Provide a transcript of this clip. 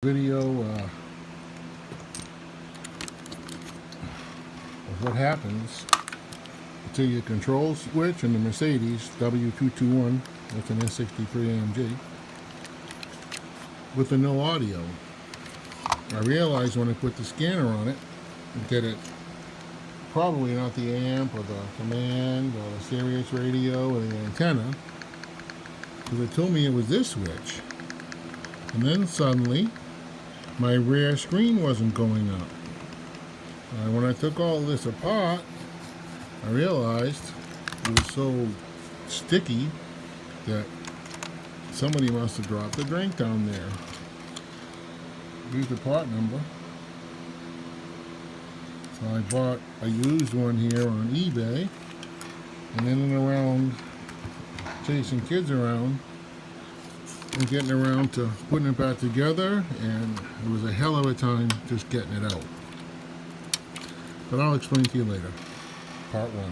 Video of what happens to your control switch in the Mercedes W221 with an S63 AMG with the no audio. I realized when I put the scanner on it that it probably not the amp or the command or the Sirius radio or the antenna, because it told me it was this switch, and then suddenly my rear screen wasn't going up. When I took all this apart, I realized it was so sticky that somebody must have dropped a drink down there. Here's the part number. So I bought a used one here on eBay, and in and around chasing kids around and getting around to putting it back together, and it was a hell of a time just getting it out. But I'll explain to you later. Part 1.